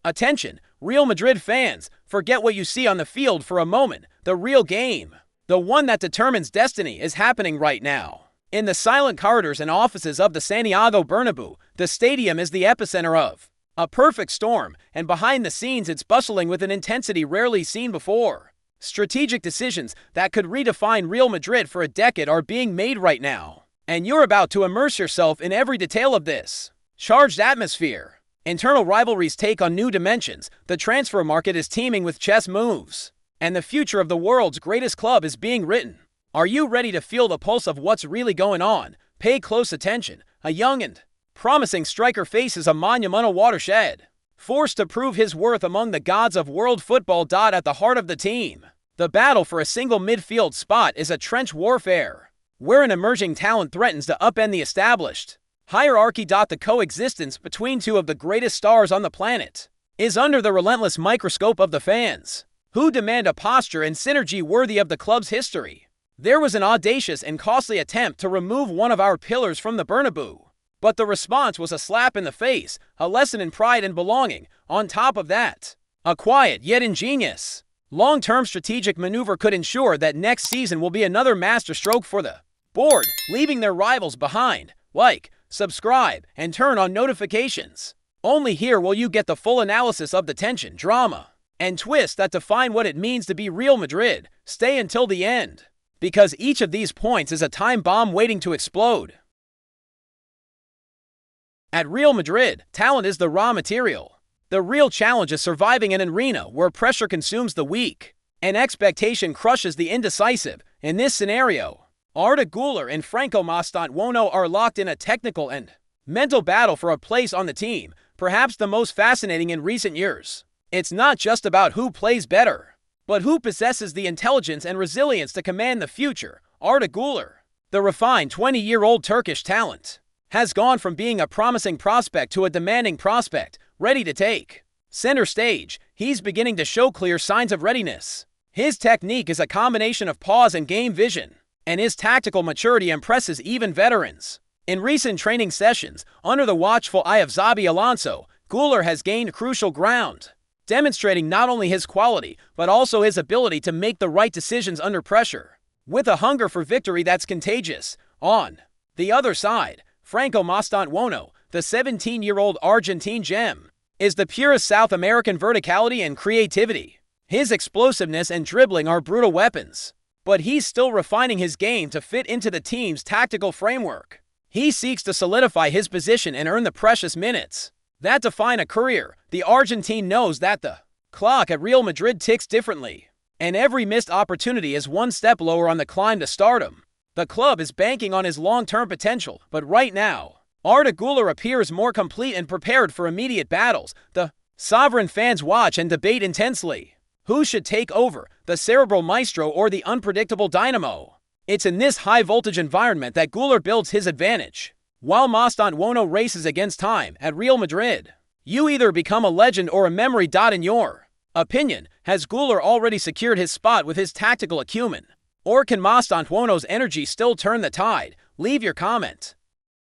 Attention, Real Madrid fans, forget what you see on the field for a moment. The real game, the one that determines destiny, is happening right now. In the silent corridors and offices of the Santiago Bernabeu, the stadium is the epicenter of a perfect storm, and behind the scenes it's bustling with an intensity rarely seen before. Strategic decisions that could redefine Real Madrid for a decade are being made right now, and you're about to immerse yourself in every detail of this charged atmosphere. Internal rivalries take on new dimensions, the transfer market is teeming with chess moves, and the future of the world's greatest club is being written. Are you ready to feel the pulse of what's really going on? Pay close attention. A young and promising striker faces a monumental watershed. Forced to prove his worth among the gods of world football. At the heart of the team, the battle for a single midfield spot is a trench warfare, where an emerging talent threatens to upend the established hierarchy. The coexistence between two of the greatest stars on the planet is under the relentless microscope of the fans, who demand a posture and synergy worthy of the club's history. There was an audacious and costly attempt to remove one of our pillars from the Bernabeu, but the response was a slap in the face, a lesson in pride and belonging. On top of that, a quiet yet ingenious, long-term strategic maneuver could ensure that next season will be another masterstroke for the board, leaving their rivals behind. Like, subscribe, and turn on notifications. Only here will you get the full analysis of the tension, drama, and twist that define what it means to be Real Madrid. Stay until the end, because each of these points is a time bomb waiting to explode. At Real Madrid, talent is the raw material. The real challenge is surviving an arena where pressure consumes the weak and expectation crushes the indecisive. In this scenario, Arda Güler and Franco Mostantuono are locked in a technical and mental battle for a place on the team, perhaps the most fascinating in recent years. It's not just about who plays better, but who possesses the intelligence and resilience to command the future. Arda Güler, the refined 20-year-old Turkish talent, has gone from being a promising prospect to a demanding prospect, ready to take center stage. He's beginning to show clear signs of readiness. His technique is a combination of pause and game vision, and his tactical maturity impresses even veterans. In recent training sessions, under the watchful eye of Xabi Alonso, Güler has gained crucial ground, demonstrating not only his quality, but also his ability to make the right decisions under pressure, with a hunger for victory that's contagious. On the other side, Franco Mostantuono, the 17-year-old Argentine gem, is the purest South American verticality and creativity. His explosiveness and dribbling are brutal weapons, but he's still refining his game to fit into the team's tactical framework. He seeks to solidify his position and earn the precious minutes that define a career. The Argentine knows that the clock at Real Madrid ticks differently, and every missed opportunity is one step lower on the climb to stardom. The club is banking on his long-term potential, but right now, Arda Güler appears more complete and prepared for immediate battles. The sovereign fans watch and debate intensely. Who should take over, the cerebral maestro or the unpredictable dynamo? It's in this high-voltage environment that Güler builds his advantage. While Mostantuono races against time, at Real Madrid, you either become a legend or a memory. In your opinion, has Güler already secured his spot with his tactical acumen? Or can Mostantuono's energy still turn the tide? Leave your comment.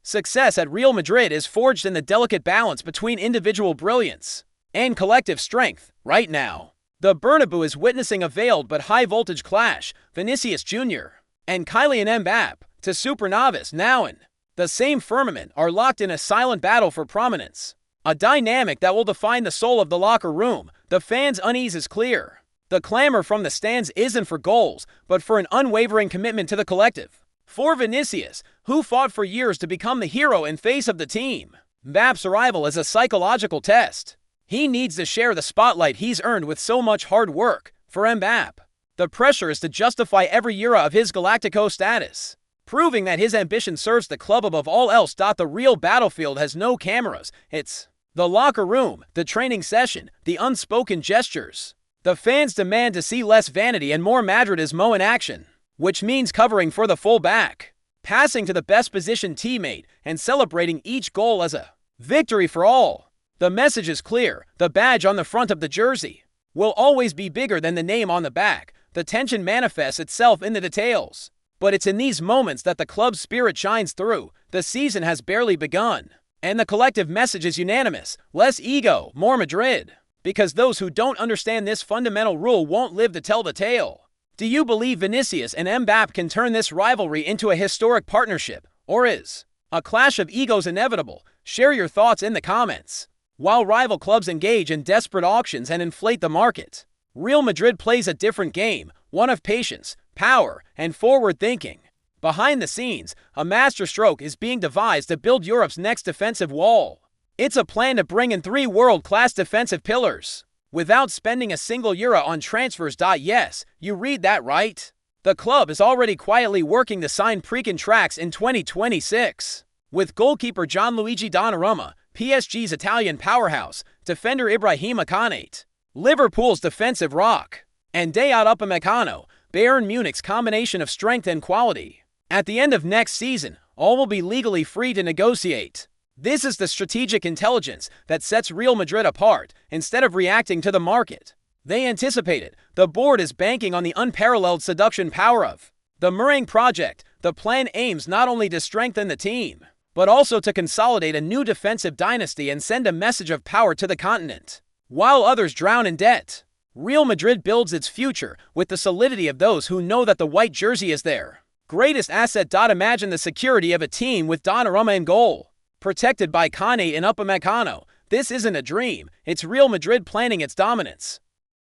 Success at Real Madrid is forged in the delicate balance between individual brilliance and collective strength. Right now, the Bernabeu is witnessing a veiled but high-voltage clash. Vinicius Jr. and Kylian Mbappé, to supernovas now in the same firmament, are locked in a silent battle for prominence, a dynamic that will define the soul of the locker room. The fans' unease is clear. The clamor from the stands isn't for goals, but for an unwavering commitment to the collective. For Vinicius, who fought for years to become the hero and face of the team, Mbappé's arrival is a psychological test. He needs to share the spotlight he's earned with so much hard work. For Mbappé, the pressure is to justify every era of his Galactico status, proving that his ambition serves the club above all else. The real battlefield has no cameras. It's the locker room, the training session, the unspoken gestures. The fans demand to see less vanity and more Madridismo in action, which means covering for the full back, passing to the best positioned teammate, and celebrating each goal as a victory for all. The message is clear. The badge on the front of the jersey will always be bigger than the name on the back. The tension manifests itself in the details, but it's in these moments that the club's spirit shines through. The season has barely begun, and the collective message is unanimous: less ego, more Madrid. because those who don't understand this fundamental rule won't live to tell the tale. Do you believe Vinicius and Mbappe can turn this rivalry into a historic partnership, or is a clash of egos inevitable? Share your thoughts in the comments. While rival clubs engage in desperate auctions and inflate the market, Real Madrid plays a different game, one of patience, power, and forward thinking. Behind the scenes, a masterstroke is being devised to build Europe's next defensive wall. It's a plan to bring in 3 world-class defensive pillars without spending a single euro on transfers. Yes, you read that right. The club is already quietly working to sign pre-contracts in 2026. With goalkeeper Gianluigi Donnarumma, PSG's Italian powerhouse, defender Ibrahima Konate, Liverpool's defensive rock, and Dayot Upamecano, Bayern Munich's combination of strength and quality. At the end of next season, all will be legally free to negotiate. This is the strategic intelligence that sets Real Madrid apart. Instead of reacting to the market, they anticipated. The board is banking on the unparalleled seduction power of the Meringue project. The plan aims not only to strengthen the team, but also to consolidate a new defensive dynasty and send a message of power to the continent. While others drown in debt, Real Madrid builds its future with the solidity of those who know that the white jersey is their greatest asset. Imagine the security of a team with Donnarumma in goal, protected by Konate and Upamecano. This isn't a dream, it's Real Madrid planning its dominance.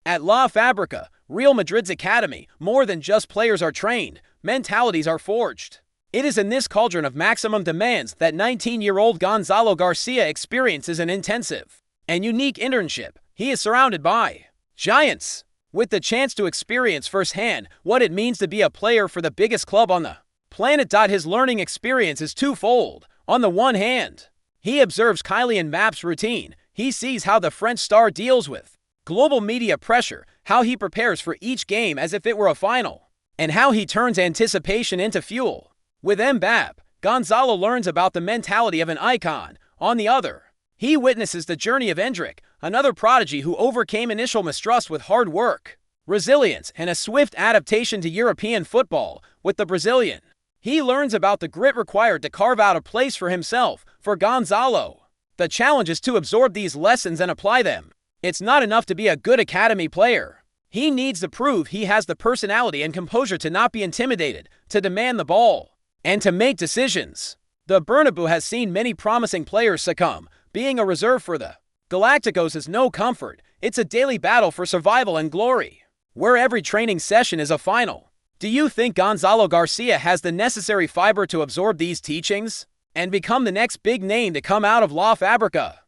At La Fabrica, Real Madrid's academy, more than just players are trained, mentalities are forged. It is in this cauldron of maximum demands that 19-year-old Gonzalo Garcia experiences an intensive and unique internship. He is surrounded by giants, with the chance to experience firsthand what it means to be a player for the biggest club on the planet. His learning experience is twofold. On the one hand, he observes Kylian Mbappe's routine. He sees how the French star deals with global media pressure, how he prepares for each game as if it were a final, and how he turns anticipation into fuel. With Mbappe, Gonzalo learns about the mentality of an icon. On the other, he witnesses the journey of Endrick, another prodigy who overcame initial mistrust with hard work, resilience, and a swift adaptation to European football. With the Brazilian, he learns about the grit required to carve out a place for himself. For Gonzalo, the challenge is to absorb these lessons and apply them. It's not enough to be a good academy player. He needs to prove he has the personality and composure to not be intimidated, to demand the ball, and to make decisions. The Bernabeu has seen many promising players succumb. Being a reserve for the Galacticos is no comfort. It's a daily battle for survival and glory, where every training session is a final. Do you think Gonzalo Garcia has the necessary fiber to absorb these teachings and become the next big name to come out of La Fabrica?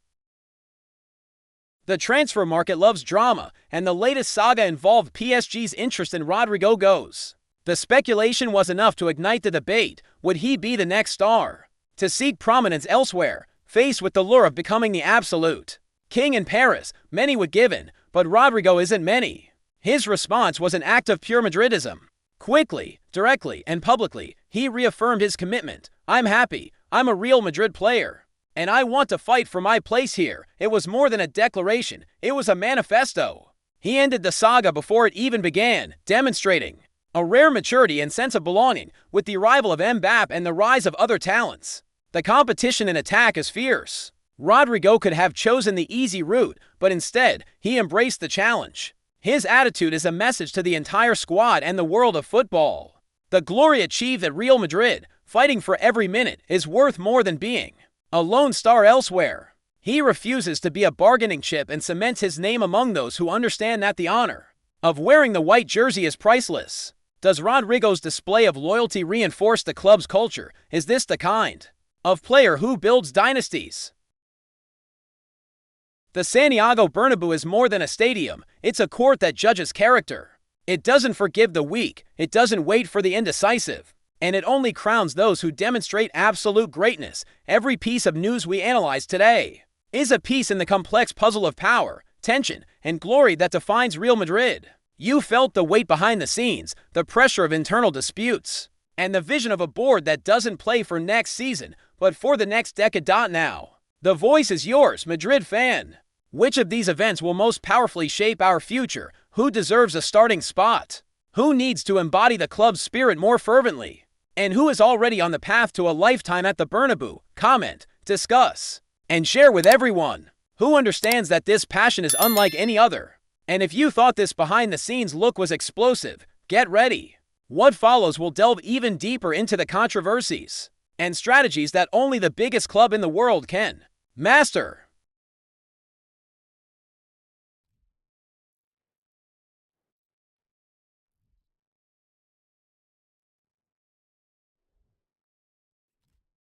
The transfer market loves drama, and the latest saga involved PSG's interest in Rodrigo Goes. The speculation was enough to ignite the debate. Would he be the next star to seek prominence elsewhere? Faced with the lure of becoming the absolute king in Paris, many would give in, but Rodrigo isn't many. His response was an act of pure Madridism. Quickly, directly, and publicly, he reaffirmed his commitment. I'm happy, I'm a Real Madrid player, and I want to fight for my place here. It was more than a declaration, it was a manifesto. He ended the saga before it even began, demonstrating a rare maturity and sense of belonging. With the arrival of Mbappe and the rise of other talents, the competition in attack is fierce. Rodrigo could have chosen the easy route, but instead, he embraced the challenge. His attitude is a message to the entire squad and the world of football. The glory achieved at Real Madrid, fighting for every minute, is worth more than being a lone star elsewhere. He refuses to be a bargaining chip and cements his name among those who understand that the honor of wearing the white jersey is priceless. Does Rodrigo's display of loyalty reinforce the club's culture? Is this the kind of player who builds dynasties? The Santiago Bernabeu is more than a stadium, it's a court that judges character. It doesn't forgive the weak, it doesn't wait for the indecisive, and it only crowns those who demonstrate absolute greatness. Every piece of news we analyze today is a piece in the complex puzzle of power, tension, and glory that defines Real Madrid. You felt the weight behind the scenes, the pressure of internal disputes, and the vision of a board that doesn't play for next season, but for the next decade. Now, the voice is yours, Madrid fan. Which of these events will most powerfully shape our future? Who deserves a starting spot? Who needs to embody the club's spirit more fervently? And who is already on the path to a lifetime at the Bernabeu? Comment, discuss, and share with everyone. Who understands that this passion is unlike any other? And if you thought this behind-the-scenes look was explosive, get ready. What follows will delve even deeper into the controversies and strategies that only the biggest club in the world can master.